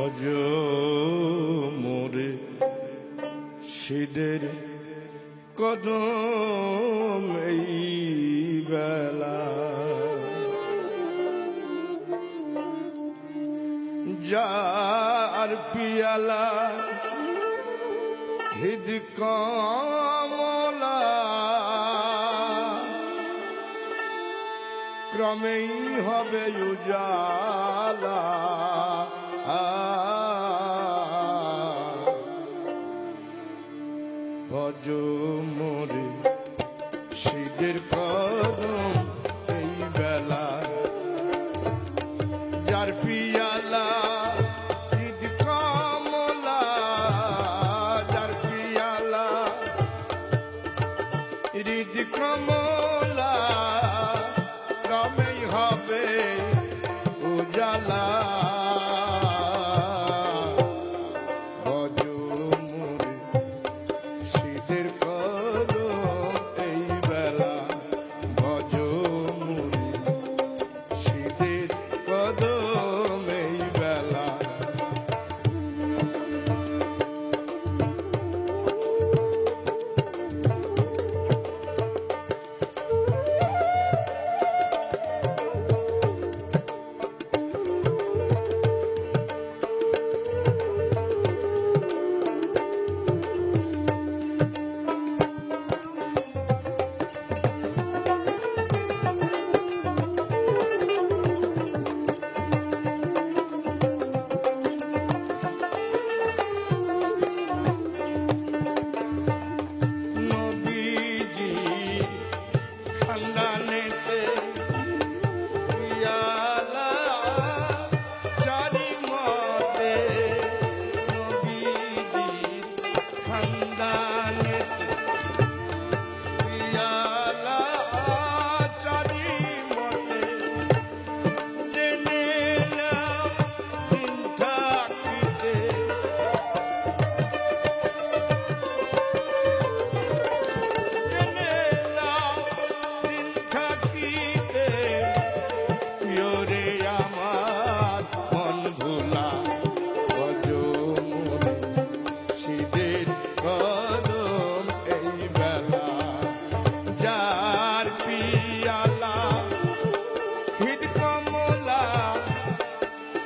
ভজ মোরে শীদের কদম এই বেলা যার পিয়ালা হৃদ কমলা ক্রমেই হবে উজালা ভজ মোরে শীদের কদম এই বেলা যার পিয়ালা হৃদ কমলা যার পিয়ালা হৃদ কমলা ক্রমেই হবে উজালা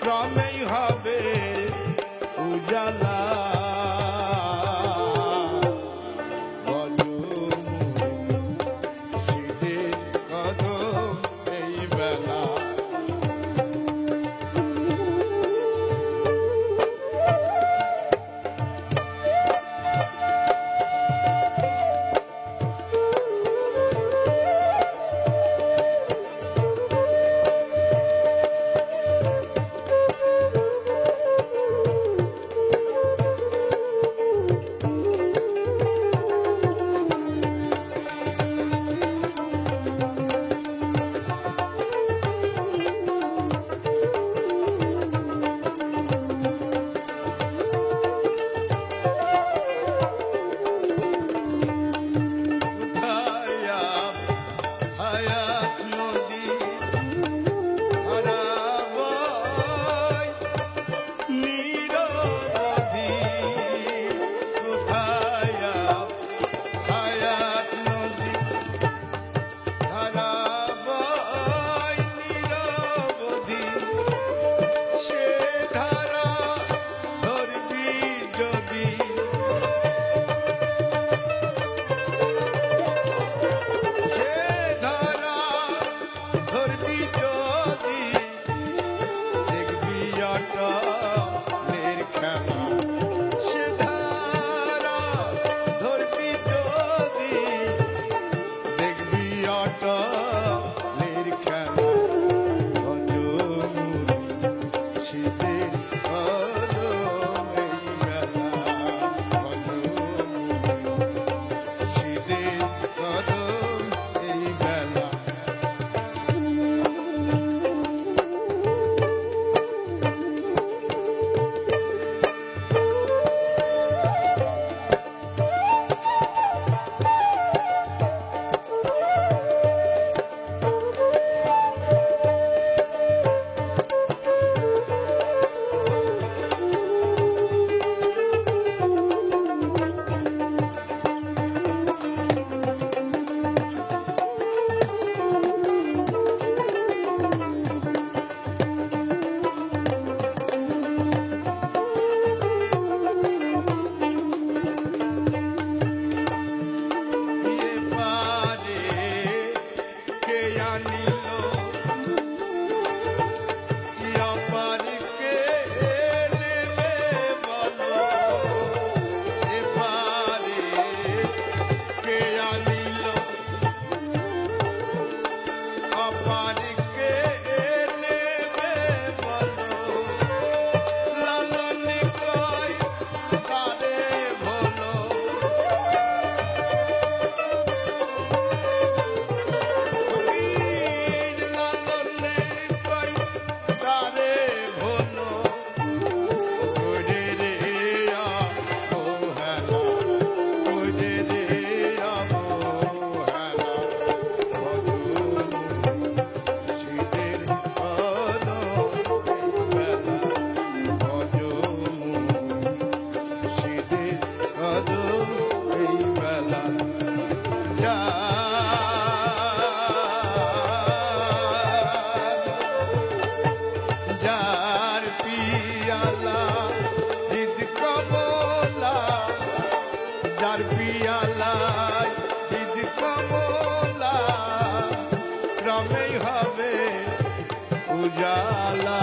ক্রমেই হবে উজালা শীতের কদম এই বেলা আনিল আবার কে নেবে বলো এবারে কে আনিল আবার কে নেবে বলো লালন কই তারে বলো যার পিয়ালা হৃদ কমলা যার পিয়ালায় হৃদ কমলা ক্রমেই হবে উজালা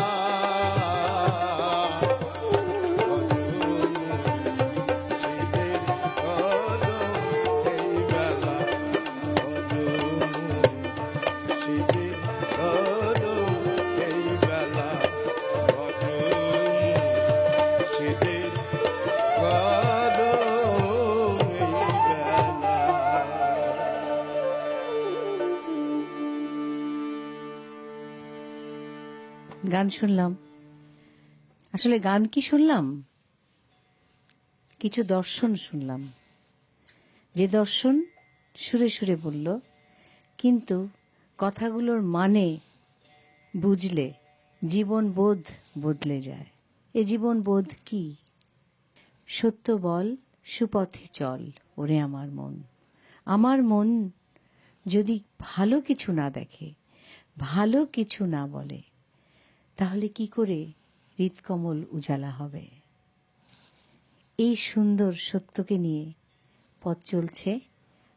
গান শুনলাম। আসলে গান কি শুনলাম, কিছু দর্শন শুনলাম। যে দর্শন সুরে সুরে বলল, কিন্তু কথাগুলোর মানে বুঝলে জীবন বোধ বদলে যায়। এ জীবন বোধ কি? সত্য বল, সুপথে চল ওরে আমার মন। আমার মন যদি ভালো কিছু না দেখে, ভালো কিছু না বলে, তাহলে কি করে হৃৎকমল উজালা হবে? এই সুন্দর সত্যকে নিয়ে পথ চলছে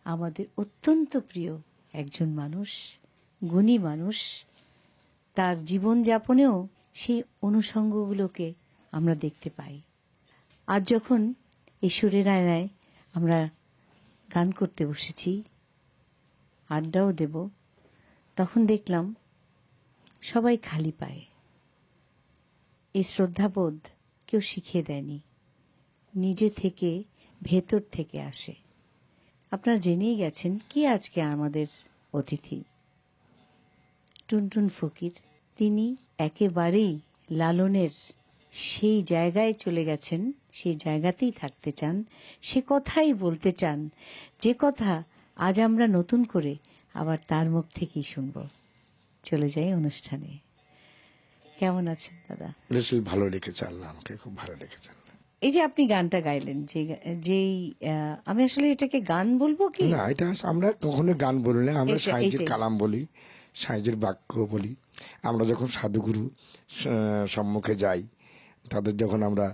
আমাদের অত্যন্ত প্রিয় একজন মানুষ, গুণী মানুষ। তার জীবনযাপনেও সেই অনুষঙ্গগুলোকে আমরা দেখতে পাই। আজ যখন এই সুরের আয়নায় আমরা গান করতে বসেছি, আড্ডাও দেব, তখন দেখলাম সবাই খালি পায়। এই শ্রদ্ধাবোধ কেউ শিখিয়ে দেয়নি, নিজে থেকে ভেতর থেকে আসে। আপনারা জেনেই গেছেন কি আজকে আমাদের অতিথি টুনটুন ফকির। তিনি একেবারেই লালনের সেই জায়গায় চলে গেছেন, সেই জায়গাতেই থাকতে চান, সে কথাই বলতে চান, যে কথা আজ আমরা নতুন করে আবার তার মুখ থেকেই শুনব। চলে যাই অনুষ্ঠানে। কেমন আছেন দাদা? ভালো লেগেছে, আল্লাহ আমাকে খুব ভালো লেগেছে। এই যে আপনি গানটা গাইলেন, যেই আমি আসলে এটাকে গান বলবো কি না, এটা আমরা কখনো গান বলি না, আমরা সাইজের কালাম বলি, সাইজের বাক্য বলি। আমরা যখন সাধুগুরু সম্মুখে যাই, তাদের যখন আমরা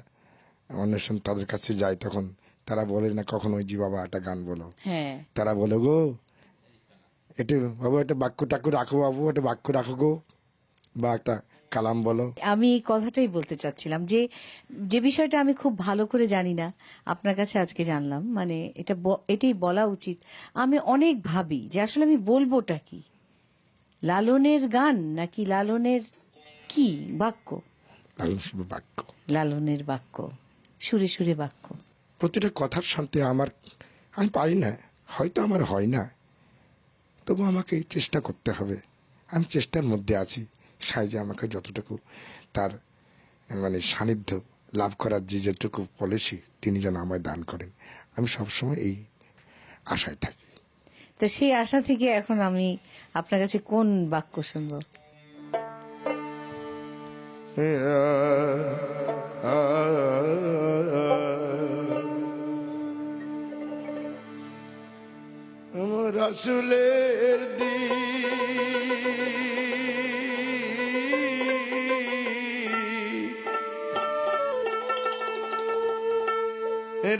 অন্বেষণ তাদের কাছে যাই, তখন তারা বলে না কখনো জি বাবা একটা গান বলো। হ্যাঁ, তারা বলে গো এটা বাবু একটা বাক্য টাক্য রাখো, বাবু একটা বাক্য রাখো গো, বা একটা কালাম বলো। আমি এই কথাটাই বলতে চাচ্ছিলাম, যে যে বিষয়টা আমি খুব ভালো করে জানি না, আপনার কাছে আজকে জানলাম। মানে এটাই বলা উচিত। আমি অনেক ভাবি যে আসলে আমি বলবোটা কি, লালনের গান নাকি লালনের কি বাক্য? বাক্য, লালনের বাক্য, সুরে সুরে বাক্য। প্রতিটা কথার সাথে আমি পারি না, হয়তো আমার হয় না, তবু আমাকে চেষ্টা করতে হবে। আমি চেষ্টার মধ্যে আছি। সাইজে আমাকে যতটুকু তার মানে সান্নিধ্য লাভ করার যেটুকু পলিসি তিনি যেন আমায় দান করেন, আমি সবসময় এই আশায় থাকি। তো সেই আশা থেকে এখন আমি আপনার কাছে কোন বাক্য শুনবো? রাসূলের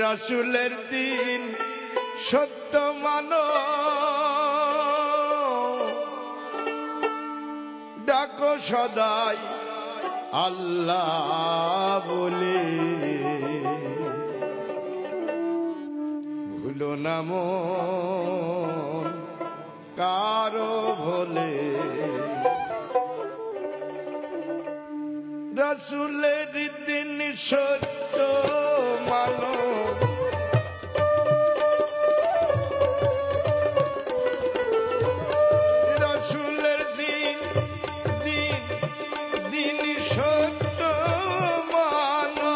রাসূলের দিন সত্য মানো সদাই আল্লাহ বলে, ভুলো না মন কারো ভোলে। রাসূলের দিন সত্য মানো, রাসূলের দিন দিন দিন সত্য মানো,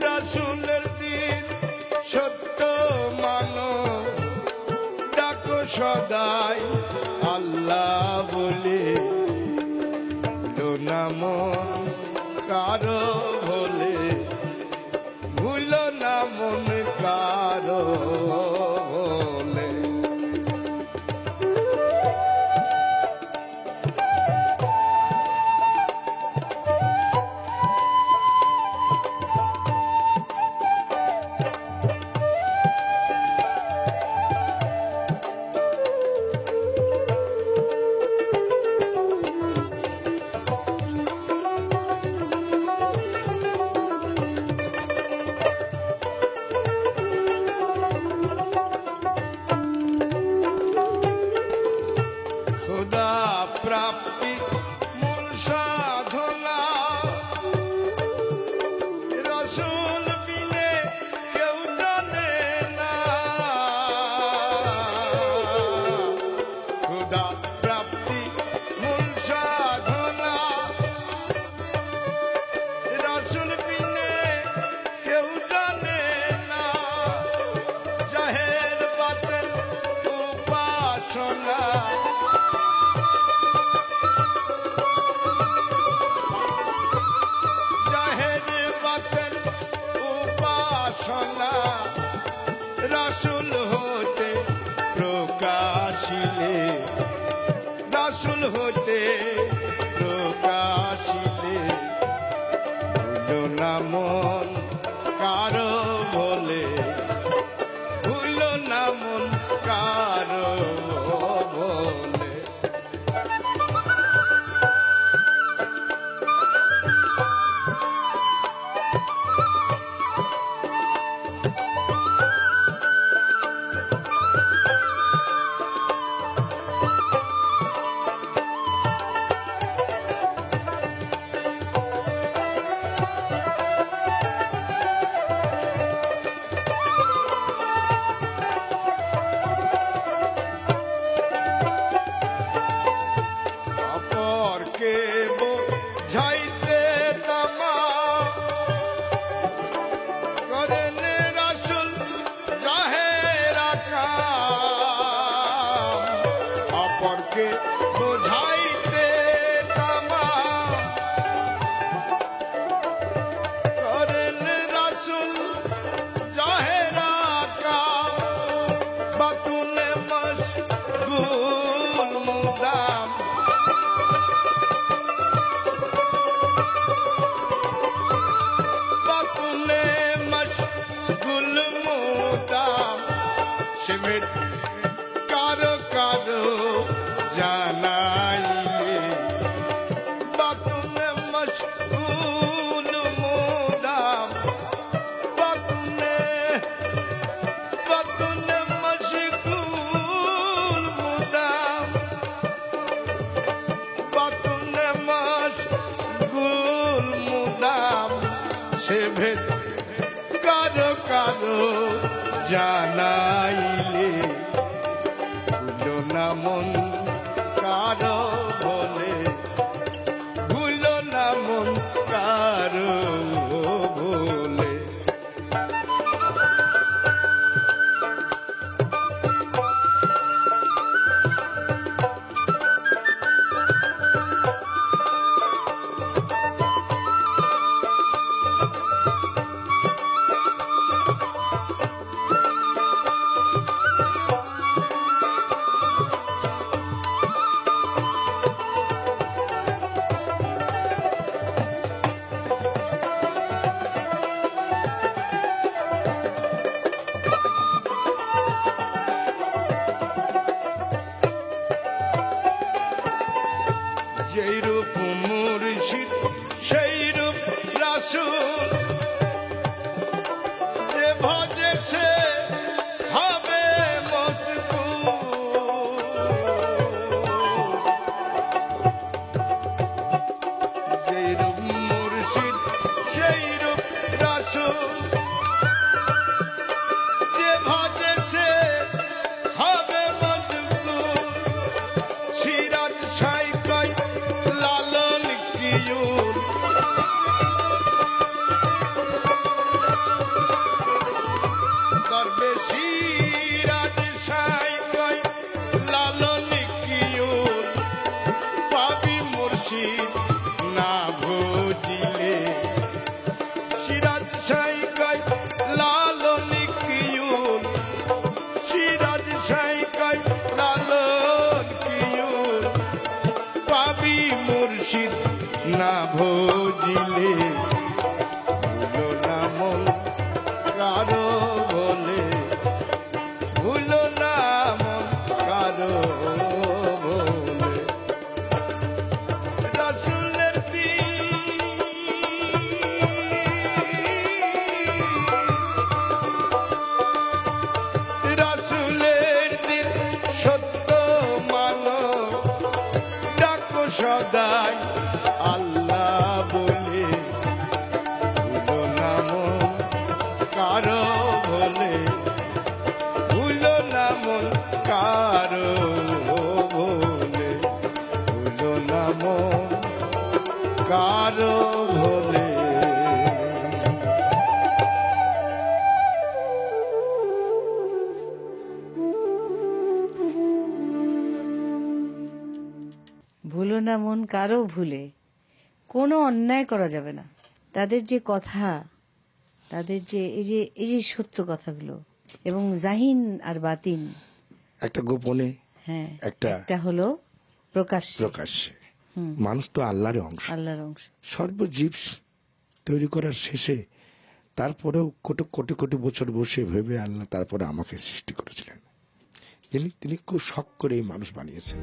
রাসূলের দিন সত্য মানো, ডাকো সদাই আল্লাহ বলে, ভুলো না মন কারো ভোলে, ভুলো না মন কারো ভোলে। খোদা প্রাপ্তি মূল সাধনা, রাসূল বিনে কেউ জানে না। খোদা প্রাপ্তি মূল সাধনা, রাসূল বিনে কেউ জানে না। জাহের বাতেন উপাসনা, রাসূল হতে প্রকাশিলে, রাসূল হতে প্রকাশিলে, ভুলো না মন কারো ভোলে, ভুলো না মন কারো ভোলে। অপরকে বোঝাইতে তামা করেন রাসূল জাহেরা কাম। অপরকে বোঝাইতে তামা করেন রাসূল জাহেরা কাম। বাতুনে মশগুল মুদাম, বাতুনে মশগুল মুদাম। সিমিত কারো কারো জানাইলে, বাতুনে মশগুল মুদাম। বাতুনে বাতুনে মশগুল মুদাম, বাতুনে মশগুল মুদাম। সে ভেদ কারো কারো জানাইলে, ভুলো না মন কারো ভোলে, ভুলো না মন কারো ভোলে। যেই রূপ মুর্শিদ সেই রূপ রাসূল, যে ভজে সে হবে মশগুল। যেই রূপ মুর্শিদ সেই রূপ রাসূল, যে ভজে সে হবে মশগুল। সিরাজ সাই কয় লালন কিউল, করবে সিরাজ সাই কয় লালন কিউল। পাবি মুর্শিদ না ভজিলে, সিরাজ সাই কয় লালন কিউল, সিরাজ সাই কয় লালন কিউল। পাবি মুর্শিদ না ভজিলে, ভুলো না মন কারো বলে, ভুলো না মন কারো বলে। রাসূলের রাসূলের দিন সত্য মানো, ডাকো সদাই আল্লাহ বলে, ভুলো না মন কারো বলে, ভুলো না মন কারো বলে, ভুলো না মন কারো বলে। ভুলো না মন কারো ভুলে, কোনো অন্যায় করা যাবে না। তাদের যে কথা, তাদের যে এই যে সত্য কথাগুলো, এবং জাহিন আর বাতিন, একটা গোপনে, হ্যাঁ, একটা একটা হলো প্রকাশ্যে, প্রকাশ্যে। মানুষ তো আল্লাহর অংশ, আল্লাহর অংশ। সর্বজীব তৈরি করার শেষে তারপরেও কোটি কোটি কোটি বছর বসে ভেবে আল্লাহ তারপরে আমাকে সৃষ্টি করেছিলেন। তিনি খুব শখ করে এই মানুষ বানিয়েছেন।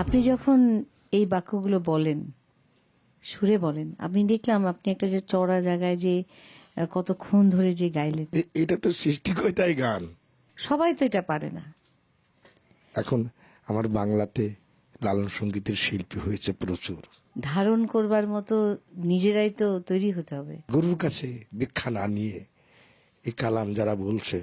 আপনি যখন এই বাক্যগুলো বলেন, সুরে বলেন, আমি দেখলাম আপনি একটা যে চড়া জায়গায় যে কতক্ষণ ধরে যে গাইলেন। এটা তো সৃষ্টিকর্তাই গান। সবাই তো এটা পারে না। এখন আমার বাংলাতে লালন সঙ্গীতের শিল্পী হয়েছে প্রচুর। ধারণ করবার মতো নিজেরাই তো তৈরি হতে হবে। গুরুর কাছে দীক্ষা না নিয়ে এই কালাম যারা বলছে,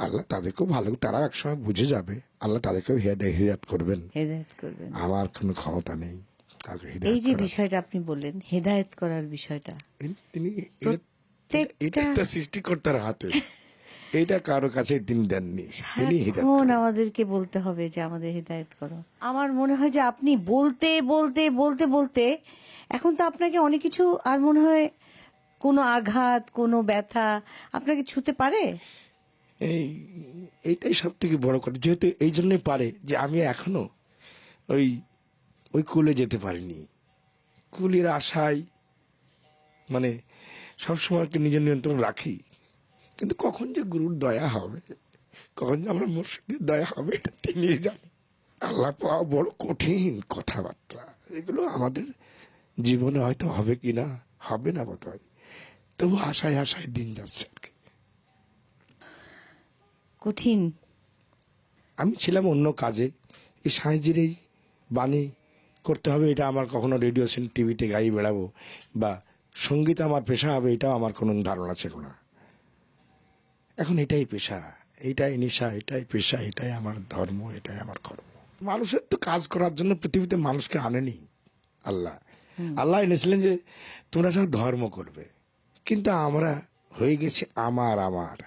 আল্লাহ তাদেরকেও ভালো, তারা একসময় বুঝে যাবে, আল্লাহ তাদেরকেও হেদায়েত করবেন। হেদায়েত করবেন। আমার কোনো ক্ষমতা নেই কাউকে এই হেদায়েত যে করার। বিষয়টা আপনি বললেন, হেদায়েত করার বিষয়টা, তিনি প্রত্যেকটা এটা সৃষ্টিকর্তার হাতে, এটা কারো কাছে তিনি দেননি, তিনি হেদায়েত সারাক্ষণ করেন। আমাদেরকে বলতে হবে যে আমাদের হেদায়েত করো। আমার মনে হয় যে আপনি বলতে বলতে বলতে বলতে এখন তো আপনাকে অনেক কিছু, আর মনে হয় কোনো আঘাত, কোনো ব্যথা আপনাকে ছুতে পারে। এইটাই সব থেকে বড় কথা, যেহেতু এই জন্যই পারে যে আমি এখনো ওই কুলে যেতে পারিনি। কুলের আশায় মানে সবসময় নিজের নিয়ন্ত্রণ রাখি, কিন্তু কখন যে গুরুর দয়া হবে, কখন যে আমার মুর্শিদের দয়া হবে, এটা তিনি জানেন। আল্লাহ পাওয়া বড় কঠিন কথাবার্তা, এগুলো আমাদের জীবনে হয়তো হবে কিনা, হবে না বোধ হয়, তবু আশায় আশায় দিন যাচ্ছে আর কি। কঠিন। আমি ছিলাম অন্য কাজে, এই সাঁইজির এই বাণী করতে হবে, এটা আমার কখনো রেডিও টিভিতে গাই বেড়াবো বা সঙ্গীত আমার পেশা হবে, এটাও আমার কোনো ধারণা ছিল না। এখন এটাই পেশা, এটাই নেশা, এটাই পেশা, এটাই আমার ধর্ম, এটাই আমার কর্ম। মানুষের তো কাজ করার জন্য পৃথিবীতে মানুষকে আনেনি আল্লাহ। আল্লাহ এনেছিলেন যে তোমরা সব ধর্ম করবে, কিন্তু আমরা হয়ে গেছি আমার আমার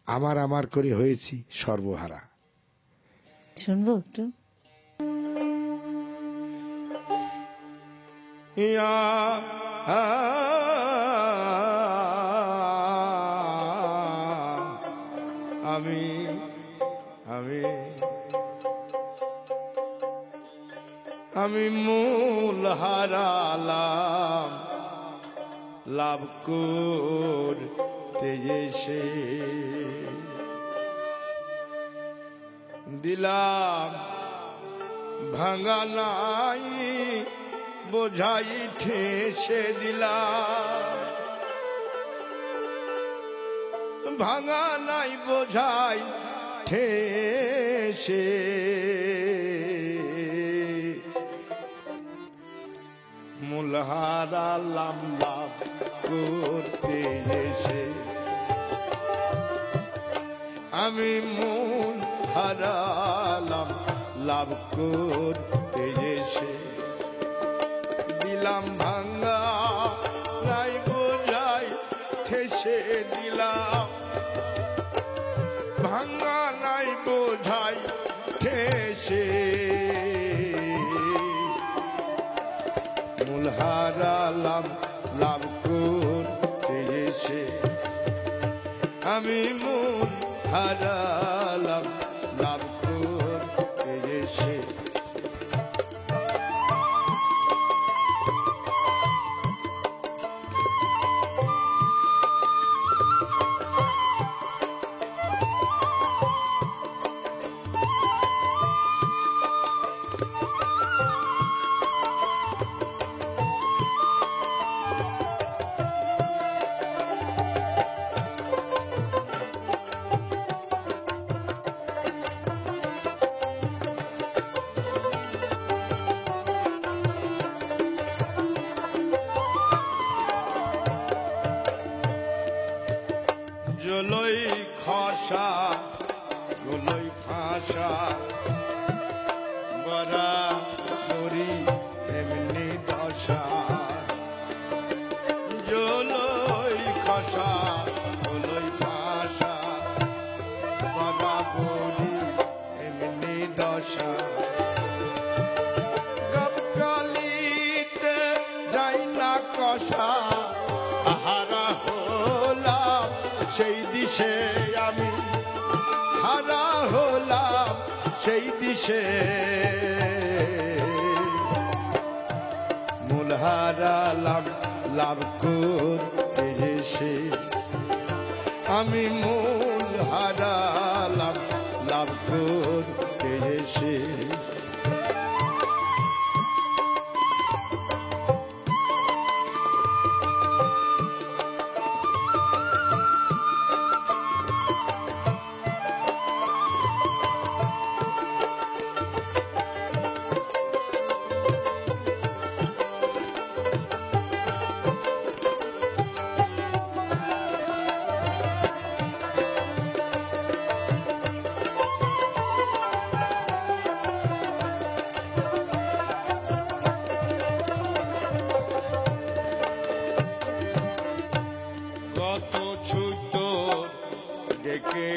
আমার আমার করে হয়েছি সর্বহারা। শুনবো একটু। আমি আমি আমি মূল হারালাম, লাভ করতে এসে দিলাম ভাঙা নাই বোঝাই ঠেসে দিলাম, ভাঙা নাই বোঝাই ঠেসে মূলহারা লাভ লাভ করতে এসে আমি মন হারালাম লাভ করতে এসে দিলাম ভাঙা নাই বোঝাই ঠেসে দিলাম, ভাঙা নাই বোঝাই ঠেসে মূল হারালাম লাভ করতে এসে আমি মূল হারালাম লাভ করতে এসে জলই খসা গলই ফাঁসা বরা করি এমনি দশা, জলই খসা গলই ফাঁসা বরা করি এমনি দশা, গপকালিতে যাই না কষা আহারা হলাম সেই দিশে আমি হারা হলাম সেই দিশে মূল হারালাম লাভ করতে এসে আমি মূল হারালাম লাভ করতে এসে কত ছুত ডেকে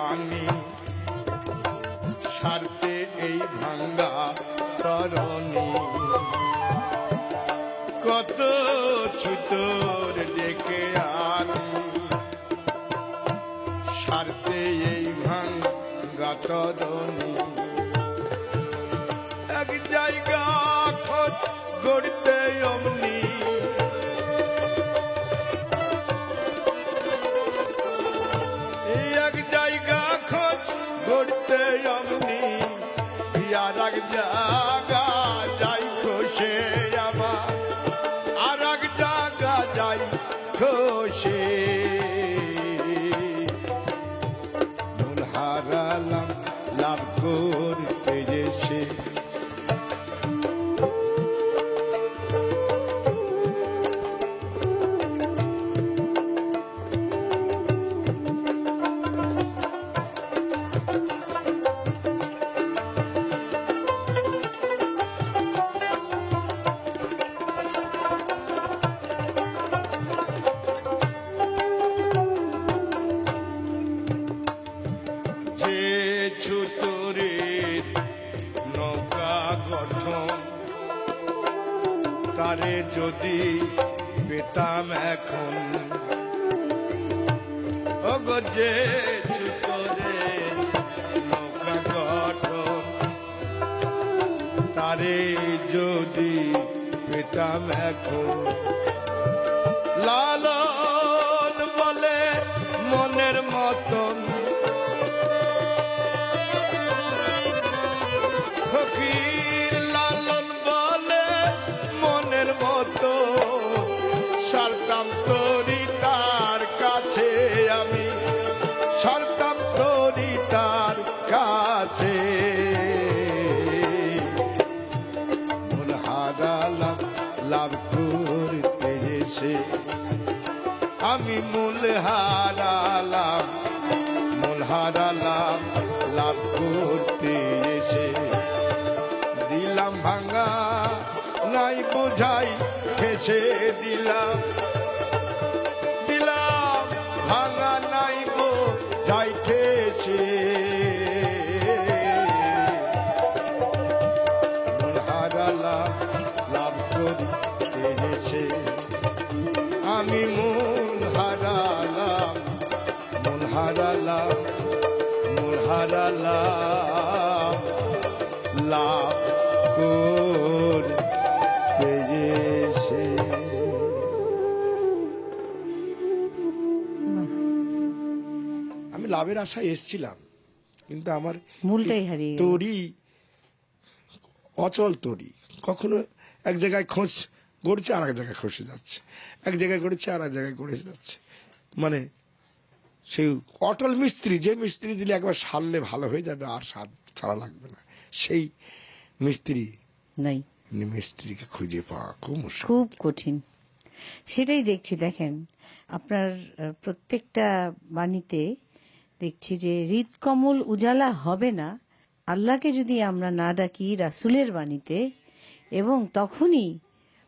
আনি সারতে এই ভাঙ্গা তরণী, কত ছুতোর ডেকে আনি সারতে এই ভাঙ্গা তরণী, এক জায়গা খোঁজ গড়তে অমনি এক জায়গা খোঁজ গড়তে অমনি আর এক জায়গা যাই খোঁজে আমার আর এক জায়গা যাই খোঁজে মূল হারালাম লাভ করতে এসে ছুতরের নৌকা গঠন তারে যদি পেতাম এখন, ওগো যে ছুতরের নৌকা গঠন তারে যদি পেতাম এখন, লাল এসে আমি মূল হারালাম, মূল হারালাম লাভ করতে এসে। দিলাম ভাঙা নাই বোঝাই হেসে দিলাম, দিলাম ভাঙা নাই বোঝাই ঠেসে। মূল হারালাম লাভ করতে এসে আমি মূল হারালাম, মূল হারালাম, মূল হারালাম লাভ করতে এসে। আমি লাভের আশায় এসেছিলাম, কিন্তু আমার মূলটাই হারিয়ে গেল। তরি অচল তরি, কখনো এক জায়গায় খোঁজ গড়ছে আর এক জায়গায় খসে যাচ্ছে, এক জায়গায় গড়েছে আর এক জায়গায় গড়ে যাচ্ছে। মানে সেই অটল মিস্ত্রি, যে মিস্ত্রি দিলে একবার সারলে ভালো হয়ে যাবে আর সারা লাগবে না, সেই মিস্ত্রি নাই, মিস্ত্রিকে খুঁজে পাওয়া খুব মুশকিল। খুব কঠিন। সেটাই দেখছি, দেখেন আপনার প্রত্যেকটা বাণীতে দেখছি যে হৃদকমল উজালা হবে না আল্লাহকে যদি আমরা না ডাকি রাসূলের বাণীতে, এবং তখনই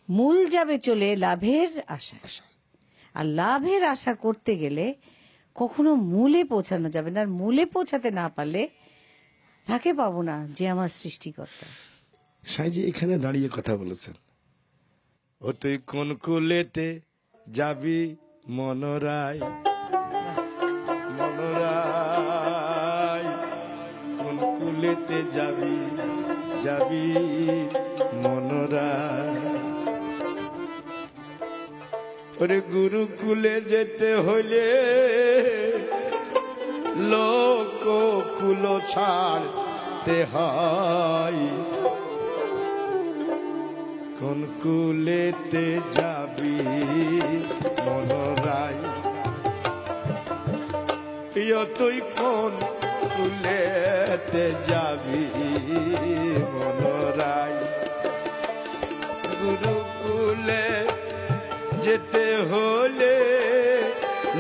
মূল যাবে চলে লাভের আশা। আর লাভের আশা করতে গেলে কখনো মূলে পৌঁছানো যাবে না, আর মূলে পৌঁছাতে না পারলে তাকে পাবো না যে আমার সৃষ্টিকর্তা। সাইজি এখানে দাঁড়িয়ে কথা বলেছেন, ও তুই কোন কুলেতে যাবি মনোরায়, মনোরায় কোন কুলেতে যাবি, যাবি মনোরায়। ওরে গুরুকুলে যেতে হইলে লোক কুল ছাড়তে হয়, কোন কুলেতে যাবি মনোরায়, তুই কোন কুলেতে যাবি মনোরায়। গুরুকুলে যেতে হলে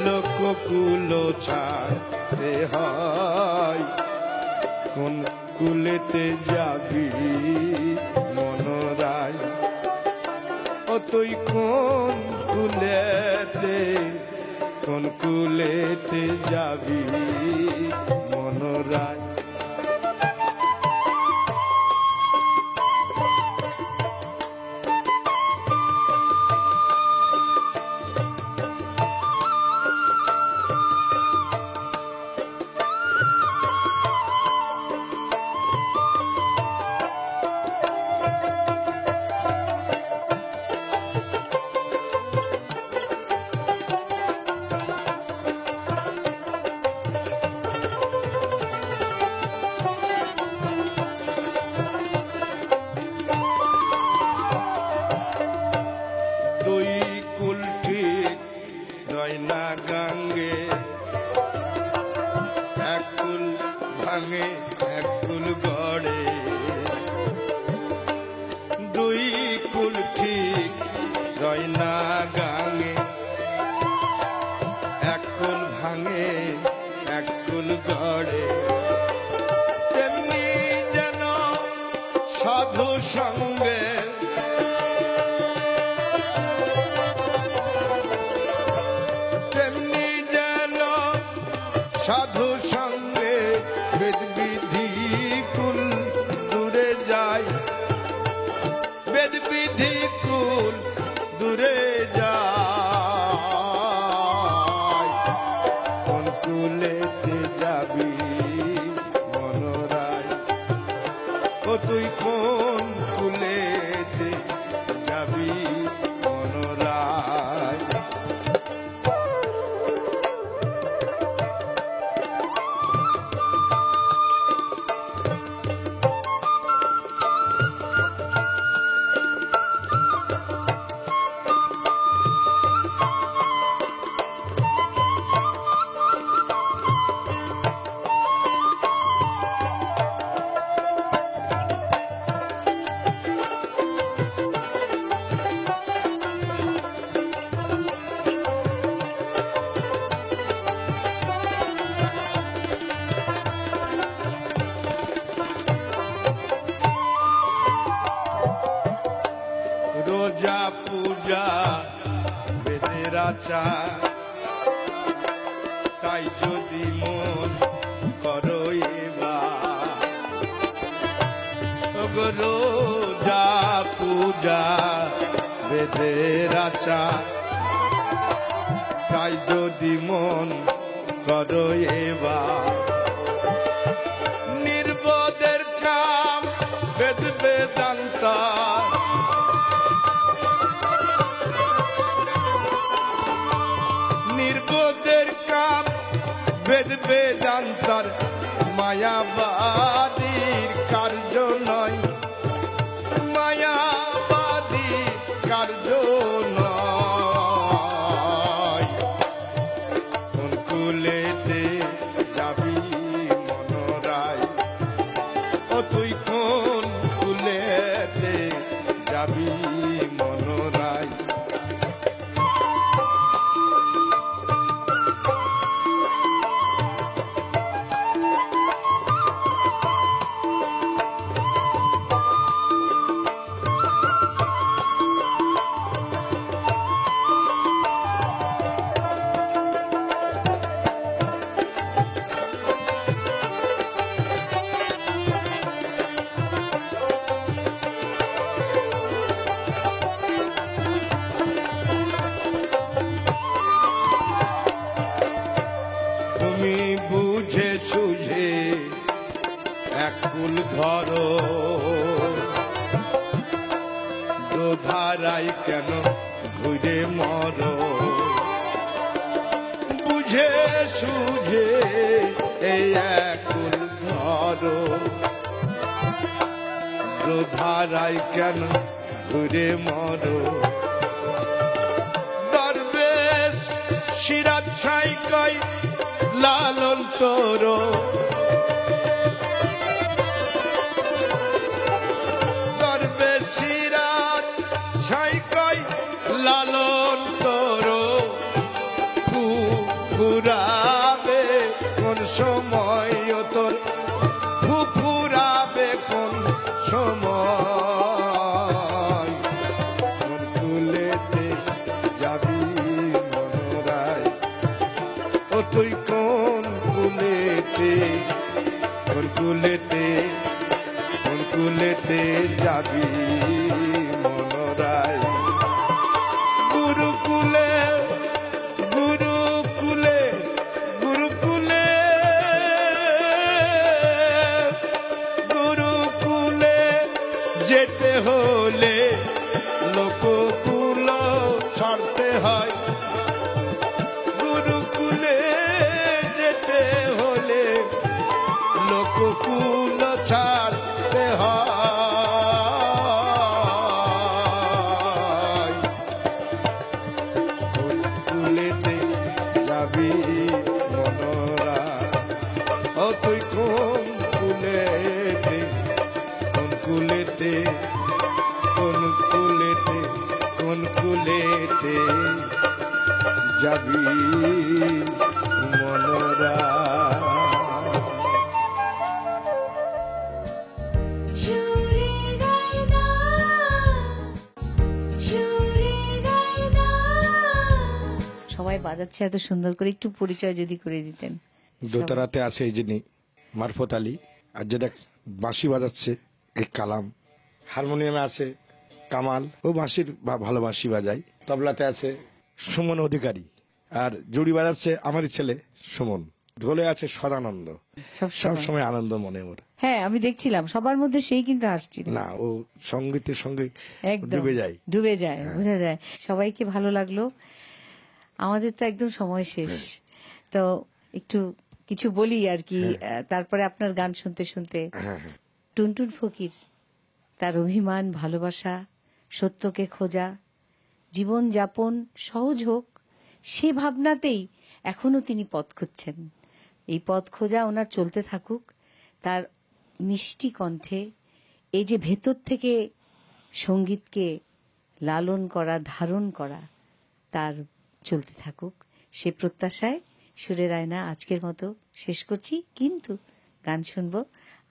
লোককুল ছাড়তে হয়, কোন কুলেতে যাবি মনোরায়। ও তুই কোন কুলেতে, কোন কুলেতে যাবি মনোরায়। ভাঙে এক কুল গড়ে, দুই কুল ঠিক রয় না গাঙে, এক কুল ভাঙে এক কুল গড়ে। তেমনি যেন সাধু সঙ্গে তেমনি যেন সাধু সঙ্গে বেদ বিধি কুল দূরে যায়, বেদ বিধি কুল দূরে যায়। কোন কুলেতে যাবি মনোরায়, ও তুই কোন কুলেতে যাবি মনোরায়। আচা, তাই যদি মন করো এবার রোজা পূজা বেদের আচা, তাই যদি মন করো এবার নির্বোধের কাম বেদ বেদান্তা, নির্বোধের কাম বেদ বেদান্তার মায়াবাদীর কার্য নয়, মায়াবাদীর কার্য নয়। কোন কুলেতে যাবি মনোরায়, ও তুই কোন কুলেতে যাবি মনোরায়। তুমি বুঝে সুঝে এক কুল ধরো, দোধারাই কেন ঘুরে মরো। বুঝে সুঝে এই এক কুল ধরো, দোধারাই কেন ঘুরে মরো। দরবেশ সিরাজ সাইকাই লালন তোর, দরবেশ সিরাজ সাইকাই লালন তোর। ফুরাবে কোন সময় তোর, ফুরাবে কোন সময়। কোন কুলেতে যাবি মনোরায়, ও তুই কোন কুলেতে, কোন কুলেতে, কোন কুলেতে যাবি মনোরায়। গুরুকুলে গুরুকুলে গুরুকুলে গুরুকুলে যেতে হলে লোককুল ছাড়তে হয়। গুরুকুলে যেতে হলে লোককুল ছাড়তে হয়। কোন কুলেতে যাবি মনোরায়, ও তুই কোন কুলেতে, কোন কুলেতে, কোন কুলেতে, কোন কুলেতে যাবি মনোরায়। সবাই বাজাচ্ছে এত সুন্দর করে, একটু পরিচয় যদি করে দিতেন। দোতারাতে আছে এই যিনি মারফত আলী, আর যেটা বাঁশি বাজাচ্ছে এই কালাম, হারমোনিয়ামে আছে কামাল, ও বাঁশির ভালো বাঁশি বাজায়। তবলাতে আছে সুমন অধিকারী, আর জুড়ি বাজাচ্ছে আমারই ছেলে সুমন। ঢোলে আছে সদানন্দ। সব সময় আনন্দ মনে ওর। হ্যাঁ, আমি দেখছিলাম সবার মধ্যে সেই কিন্তু আসছিল না, ও সঙ্গীতের সঙ্গে একদম ডুবে যায়, ডুবে যায়, বোঝা যায়। সবাইকে ভালো লাগলো। আমাদের তো একদম সময় শেষ, তো একটু কিছু বলি আর কি, তারপরে আপনার গান শুনতে শুনতে। টুনটুন ফকির, তার অভিমান, ভালোবাসা, সত্যকে খোঁজা, জীবন যাপন সহজ হোক সে ভাবনাতেই এখনো তিনি পথ খুঁজছেন। এই পথ খোঁজা ওনার চলতে থাকুক। তার মিষ্টি কণ্ঠে এই যে ভেতর থেকে সঙ্গীতকে লালন করা, ধারণ করা, তার চলতে থাকুক সে প্রত্যাশায় সুরের আয়না আজকের মতো শেষ করছি, কিন্তু গান শুনবো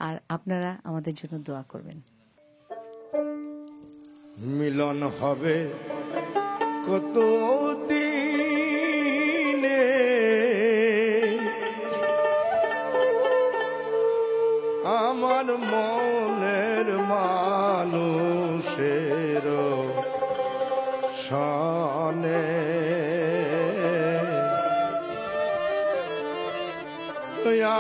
আর আপনারা আমাদের জন্য দোয়া করবেন। মিলন হবে কত দিন আমার মনের মানুষের সনে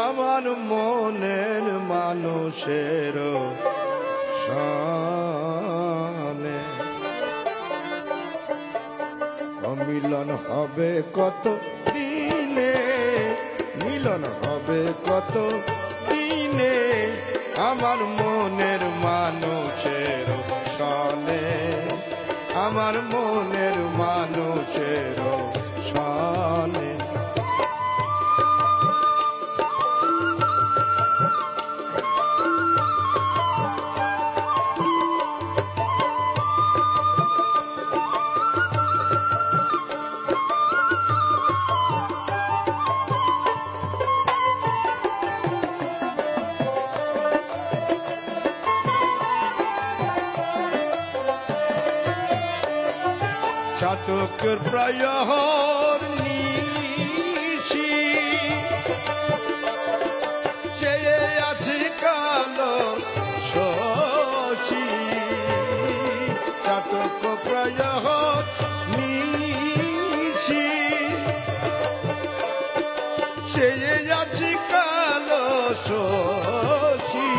আমার মনের মানুষের সনে মিলন হবে কত দিনে, মিলন হবে কত দিনে আমার মনের মানুষের সনে, আমার মনের মানুষের সনে। চাতকের প্রয়র নিশি চেয়ে আছে কালো শশী, চাতক প্রয়র নিশি চেয়ে আছে কালো শশী।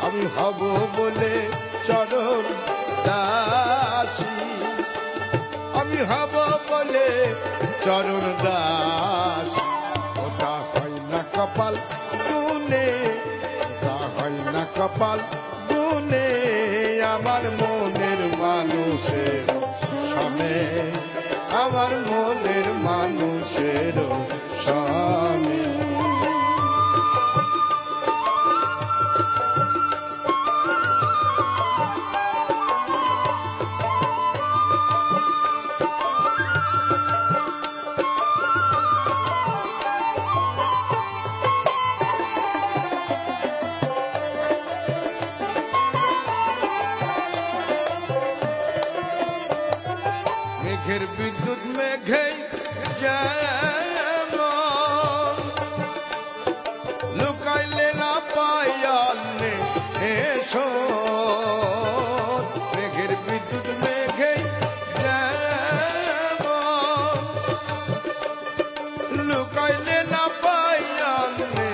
আমি হব বলে চরণ দাসী, আমি হব বলে চরণ দাস। ওটা হয় না কপাল গুনে, ওটা হয় না কপাল গুনে আমার মনের মানুষের সনে, আমার মনের মানুষের সনে। মেঘের বিদ্যুৎ মেঘে যেমন লুকাইলে না পাইয়ালে এসো, মেঘের বিদ্যুৎ মেঘে যেমন লুকাইলে না পাইয়ালে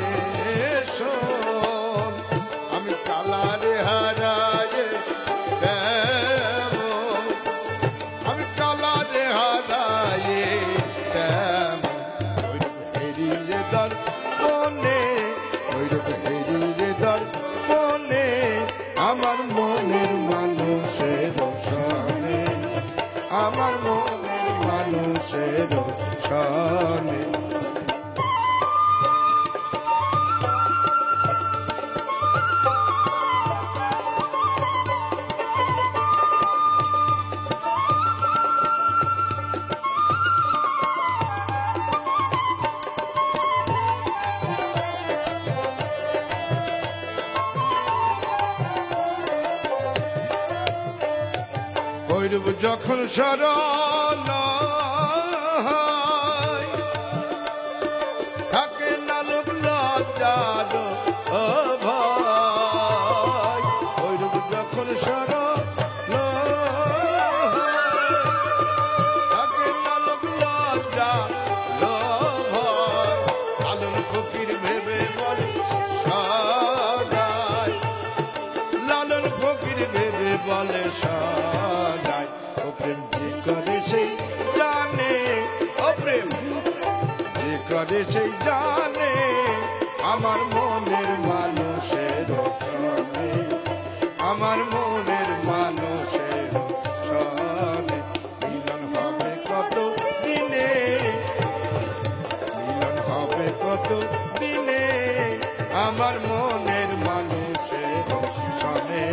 এসো। আমি কালারে হারায়ে আমি কালারে হারায়ে হেরিয়ে দর্পণে, ওইরূপ হেরিয়ে দর্পণে আমার মনের মানুষের সনে, আমার মনের মানুষের সনে। ঐরূপ যখন শরণ হয় থাকে না লোক লজ্জার ভয়, ঐরূপ যখন শরণ থাকে না লোক লজ্জার ভয়। লালন ফকির ভেবে বলে সদাই, লালন ফকির ভেবে বলে সদাই। ও প্রেম যে করে সেই জানে, ও প্রেম যে করে সেই জানে আমার মনের মানুষের সনে, আমার মনের মানুষের সনে। মিলন হবে কত দিনে, মিলন হবে কত দিনে আমার মনের মানুষের সনে,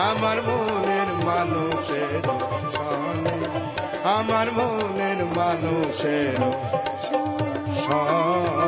আমার মনের মানুষের সনে, আমার মনের মানুষের সনে।